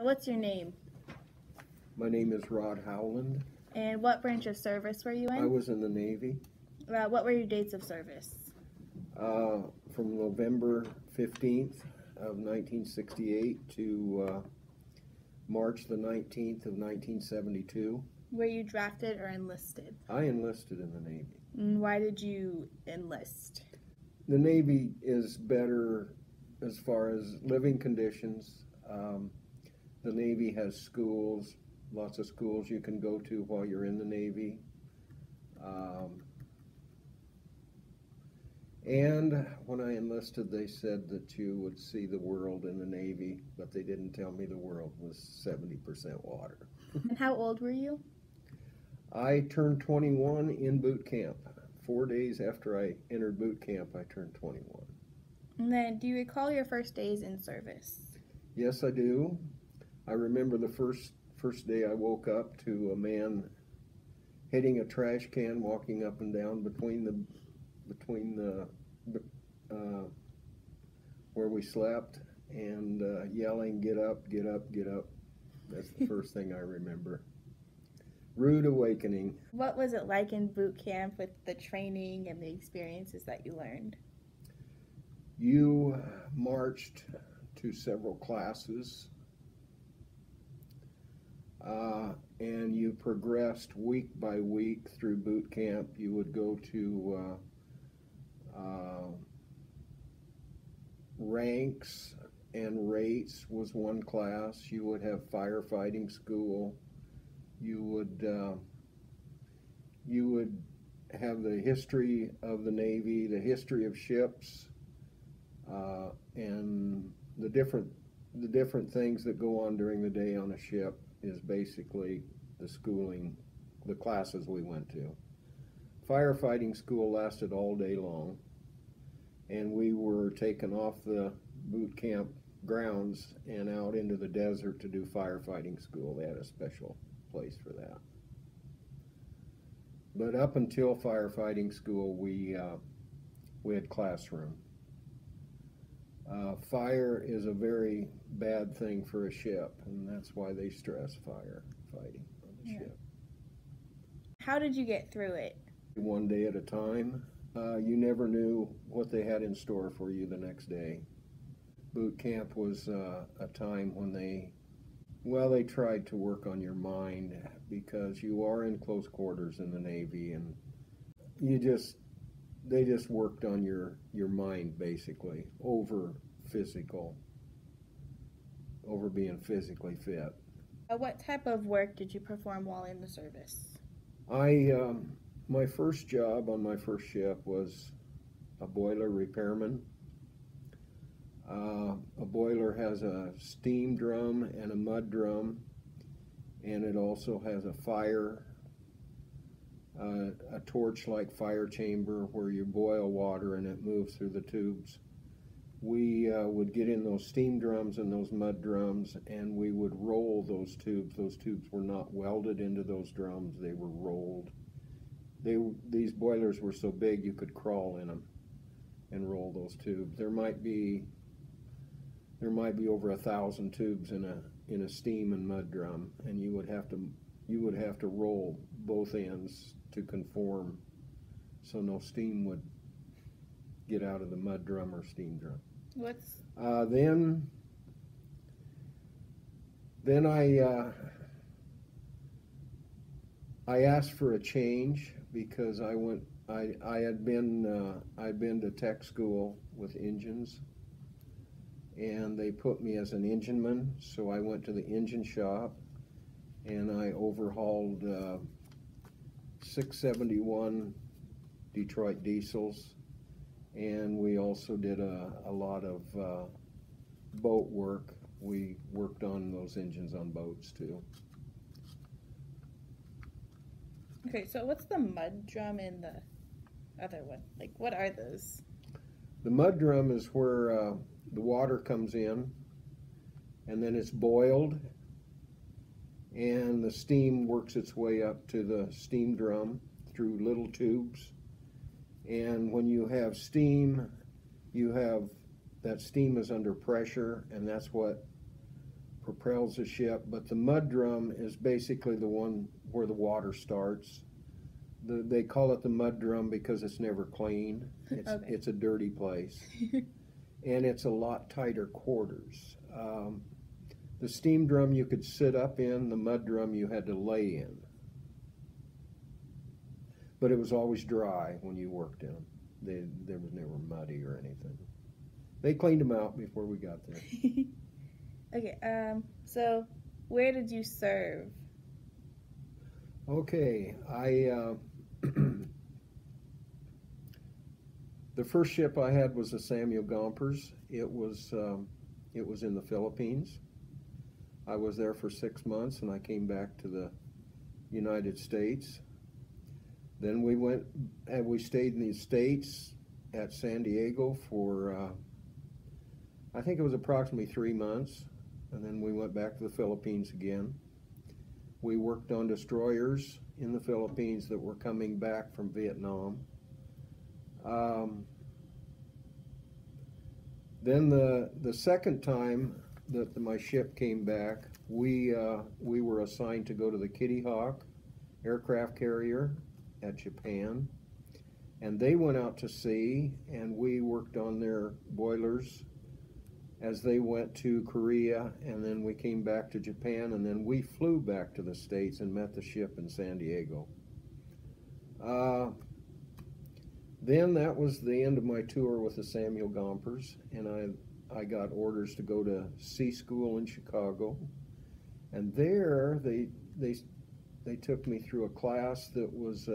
What's your name? My name is Rod Howland. And what branch of service were you in? I was in the Navy What were your dates of service? from November 15th of 1968 to March the 19th of 1972. Were you drafted or enlisted? I enlisted in the Navy. And why did you enlist? The Navy is better as far as living conditions. The Navy has schools, lots of schools you can go to while you're in the Navy. And when I enlisted, they said that you would see the world in the Navy, but they didn't tell me the world was 70% water. And how old were you? I turned 21 in boot camp. 4 days after I entered boot camp, I turned 21. And then, do you recall your first days in service? Yes, I do. I remember the first day I woke up to a man hitting a trash can, walking up and down between the where we slept, and yelling, "Get up, get up, get up." That's the first thing I remember. Rude awakening. What was it like in boot camp with the training and the experiences that you learned? You marched to several classes, and you progressed week by week through boot camp. You would go to ranks and rates was one class. You would have firefighting school. You would have the history of the Navy, the history of ships, and the different things that go on during the day on a ship is basically the schooling, the classes we went to. Firefighting school lasted all day long, and we were taken off the boot camp grounds and out into the desert to do firefighting school. They had a special place for that. But up until firefighting school, we had classroom. Fire is a very bad thing for a ship, and that's why they stress firefighting on the ship. How did you get through it? One day at a time. You never knew what they had in store for you the next day. Boot camp was a time when they tried to work on your mind, because you are in close quarters in the Navy, and they just worked on your mind, basically, over being physically fit. What type of work did you perform while in the service? My first job on my first ship was a boiler repairman. A boiler has a steam drum and a mud drum, and it also has a torch-like fire chamber where you boil water and it moves through the tubes. We would get in those steam drums and those mud drums, and we would roll those tubes. Those tubes were not welded into those drums, they were rolled. These boilers were so big you could crawl in them and roll those tubes. There might be over 1,000 tubes in a steam and mud drum, and you would have to roll both ends to conform so no steam would get out of the mud drum or steam drum. Then I asked for a change, because I'd been to tech school with engines, and they put me as an engineman, so I went to the engine shop and I overhauled 671 Detroit diesels, and we also did a lot of boat work. We worked on those engines on boats too. Okay, so what's the mud drum and the other one? Like, what are those? The mud drum is where the water comes in, and then it's boiled, and the steam works its way up to the steam drum through little tubes. And when you have steam, that steam is under pressure, and that's what propels the ship, but the mud drum is basically the one where the water starts. They call it the mud drum because it's never clean. It's a dirty place. And it's a lot tighter quarters. The steam drum you could sit up in, the mud drum you had to lay in. But it was always dry when you worked in them. There was never muddy or anything. They cleaned them out before we got there. Okay, so where did you serve? Okay, the first ship I had was the Samuel Gompers. It was in the Philippines. I was there for 6 months, and I came back to the United States. Then we went and we stayed in the States at San Diego for I think it was approximately 3 months, and then we went back to the Philippines again. We worked on destroyers in the Philippines that were coming back from Vietnam. Then the second time that my ship came back, we were assigned to go to the Kitty Hawk aircraft carrier at Japan, and they went out to sea, and we worked on their boilers as they went to Korea, and then we came back to Japan, and then we flew back to the States and met the ship in San Diego. Then that was the end of my tour with the Samuel Gompers, and I got orders to go to sea school in Chicago, and there they took me through a class that was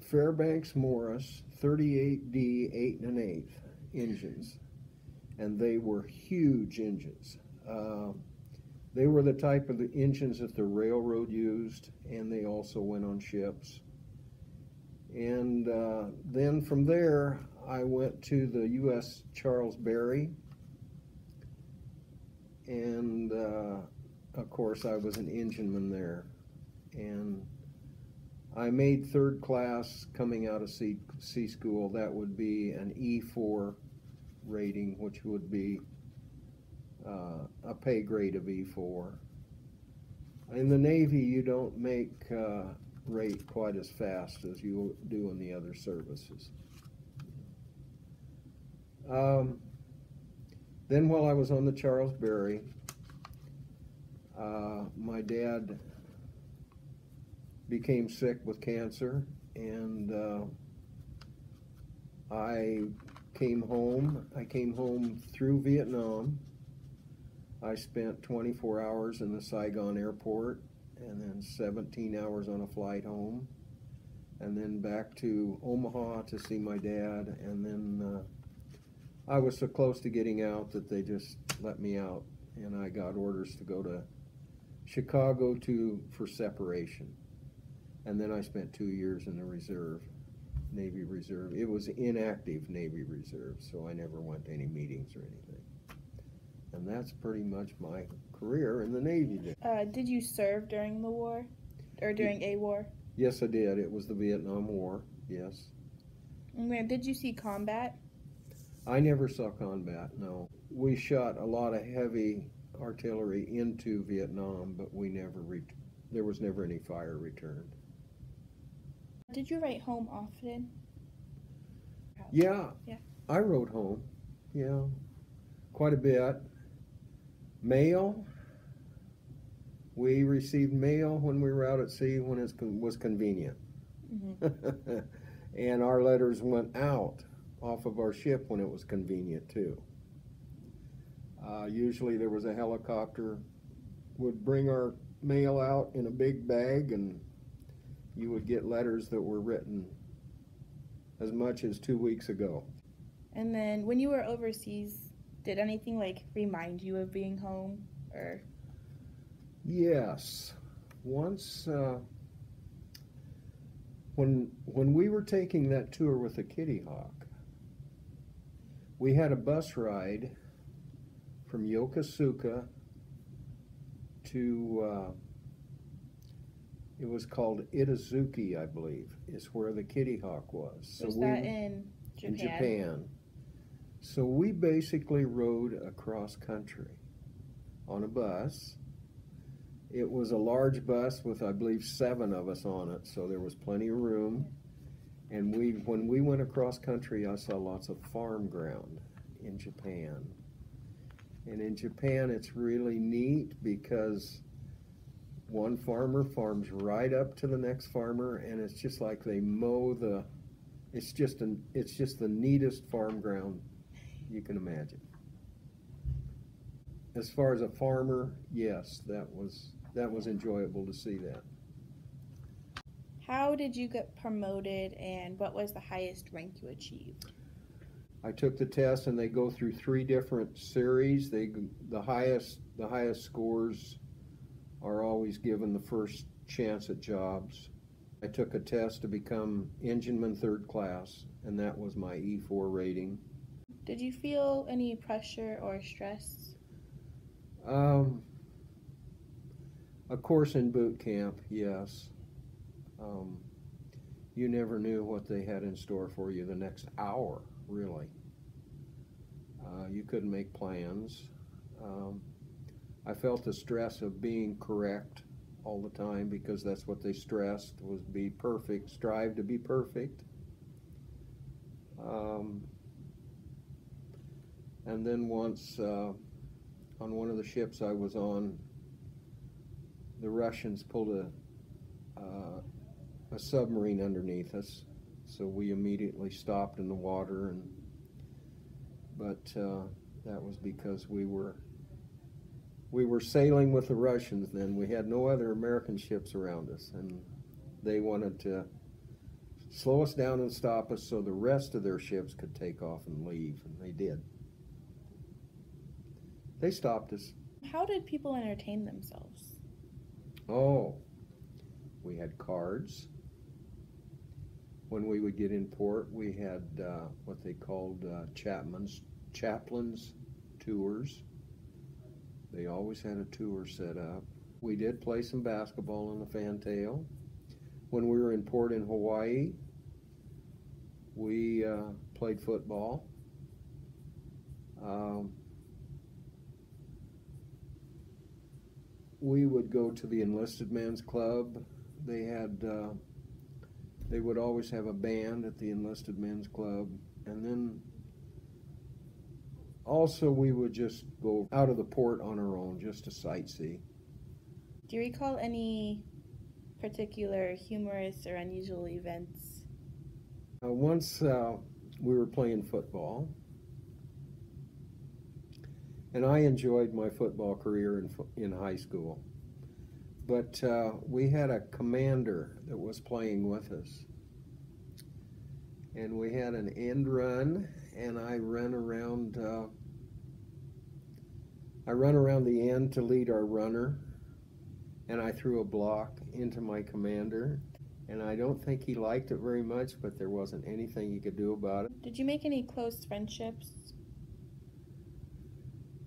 Fairbanks Morris 38D 8 1/8 engines, and they were huge engines. They were the type of the engines that the railroad used, and they also went on ships. And then from there, I went to the U.S. Charles Berry, and of course I was an engineman there. And I made third class coming out of sea school. That would be an E4 rating, which would be a pay grade of E4. In the Navy, you don't make rate quite as fast as you do in the other services. Then while I was on the Charles Berry, my dad became sick with cancer, and I came home. I came home through Vietnam. I spent 24 hours in the Saigon airport, and then 17 hours on a flight home, and then back to Omaha to see my dad, and then I was so close to getting out that they just let me out, and I got orders to go to Chicago for separation. And then I spent 2 years in the reserve, Navy Reserve. It was inactive Navy Reserve, so I never went to any meetings or anything. And that's pretty much my career in the Navy. Did you serve during the war, or during a war? Yes, I did. It was the Vietnam War, yes. And did you see combat? I never saw combat, no. We shot a lot of heavy artillery into Vietnam, but there was never any fire returned. Did you write home often? Yeah. I wrote home, yeah, quite a bit. Mail, we received mail when we were out at sea when it was convenient. Mm-hmm. And our letters went out off of our ship when it was convenient too. Usually there was a helicopter would bring our mail out in a big bag, and you would get letters that were written as much as 2 weeks ago. And then when you were overseas, did anything remind you of being home, or? Yes. Once, when we were taking that tour with the Kitty Hawk, we had a bus ride from Yokosuka to, it was called Itazuki, I believe, is where the Kitty Hawk was. Was that in Japan? In Japan. So we basically rode across country on a bus. It was a large bus with, I believe, 7 of us on it, so there was plenty of room. And when we went across country, I saw lots of farm ground in Japan. And in Japan, it's really neat because one farmer farms right up to the next farmer, and it's just like they mow the. It's just the neatest farm ground you can imagine. As far as a farmer, yes, that was enjoyable to see that. How did you get promoted, and what was the highest rank you achieved? I took the test, and they go through 3 different series. The highest scores are always given the first chance at jobs. I took a test to become engineman 3rd class, and that was my E4 rating. Did you feel any pressure or stress? Of course, in boot camp, yes. You never knew what they had in store for you the next hour, really. You couldn't make plans. I felt the stress of being correct all the time because that's what they stressed, was be perfect, strive to be perfect. And then once on one of the ships I was on, the Russians pulled a submarine underneath us, so we immediately stopped in the water, but that was because we were sailing with the Russians then. We had no other American ships around us, and they wanted to slow us down and stop us so the rest of their ships could take off and leave, and they did. They stopped us. How did people entertain themselves? Oh, we had cards. When we would get in port, we had what they called chaplains tours. They always had a tour set up. We did play some basketball on the fantail. When we were in port in Hawaii, we played football. We would go to the enlisted men's club. They would always have a band at the enlisted men's club, and then also we would just go out of the port on our own just to sightsee. Do you recall any particular humorous or unusual events? Once we were playing football, and I enjoyed my football career in high school. But we had a commander that was playing with us. And we had an end run, and I run around the end to lead our runner, and I threw a block into my commander. And I don't think he liked it very much, but there wasn't anything he could do about it. Did you make any close friendships?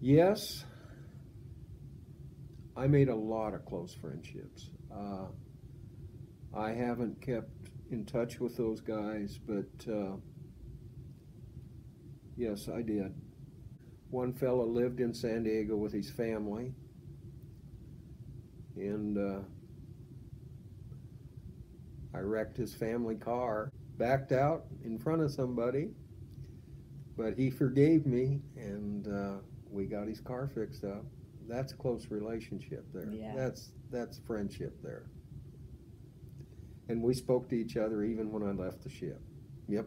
Yes. I made a lot of close friendships. I haven't kept in touch with those guys, but yes, I did. One fellow lived in San Diego with his family, and I wrecked his family car, backed out in front of somebody, but he forgave me, and we got his car fixed up. That's a close relationship there. Yeah. That's friendship there. And we spoke to each other even when I left the ship. Yep.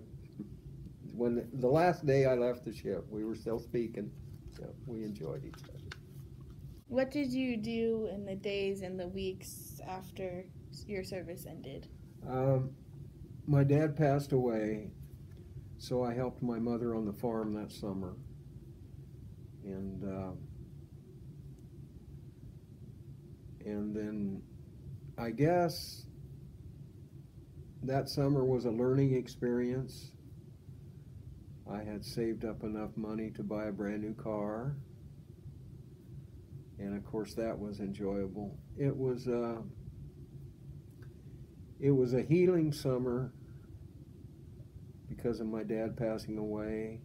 When the last day I left the ship, we were still speaking. Yep, we enjoyed each other. What did you do in the days and the weeks after your service ended? My dad passed away, so I helped my mother on the farm that summer. And then I guess that summer was a learning experience. I had saved up enough money to buy a brand new car, and of course that was enjoyable. It was a healing summer because of my dad passing away.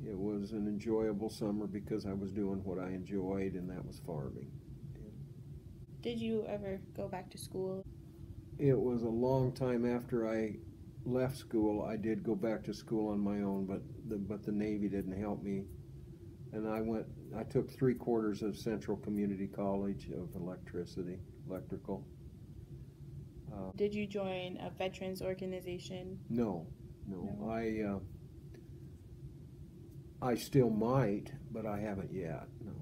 It was an enjoyable summer because I was doing what I enjoyed, and that was farming. Did you ever go back to school? It was a long time after I left school. I did go back to school on my own, but the Navy didn't help me, and I took 3/4 of Central Community College of electrical. Did you join a veterans organization? No, no. No. I still might, but I haven't yet. No.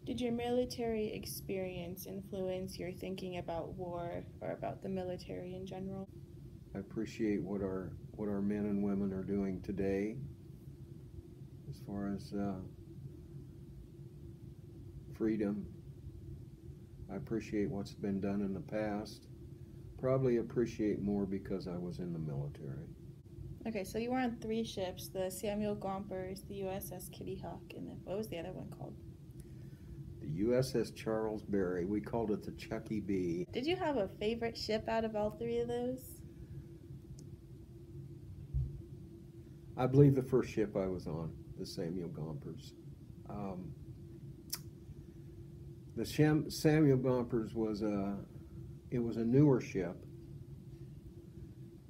Did your military experience influence your thinking about war or about the military in general? I appreciate what our men and women are doing today, as far as freedom. I appreciate what's been done in the past. Probably appreciate more because I was in the military. Okay, so you were on 3 ships, the Samuel Gompers, the USS Kitty Hawk, and then what was the other one called? The USS Charles Berry. We called it the Chucky B. Did you have a favorite ship out of all 3 of those? I believe the first ship I was on, the Samuel Gompers. The Samuel Gompers was a newer ship.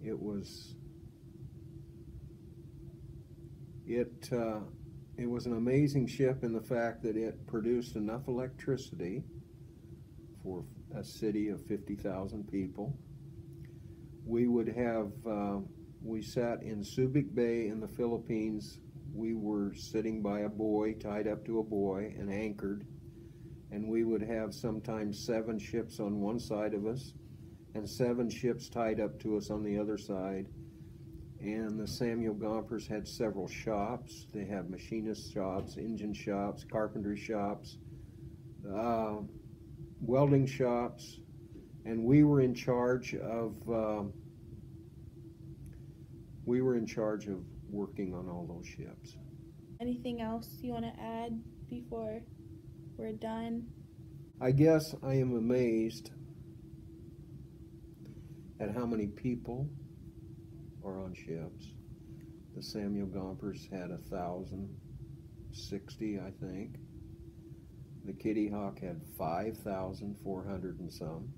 It was an amazing ship in the fact that it produced enough electricity for a city of 50,000 people. We sat in Subic Bay in the Philippines. We were sitting by a buoy, tied up to a buoy and anchored, and we would have sometimes 7 ships on one side of us and 7 ships tied up to us on the other side. And the Samuel Gompers had several shops. They had machinist shops, engine shops, carpentry shops, welding shops, and we were in charge of working on all those ships. Anything else you want to add before we're done? I guess I am amazed at how many people are on ships. The Samuel Gompers had 1,060, I think. The Kitty Hawk had 5,400 and some.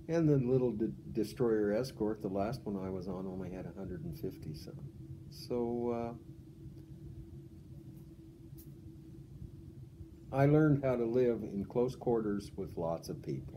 And the little destroyer Escort, the last one I was on, only had 150 some. So I learned how to live in close quarters with lots of people.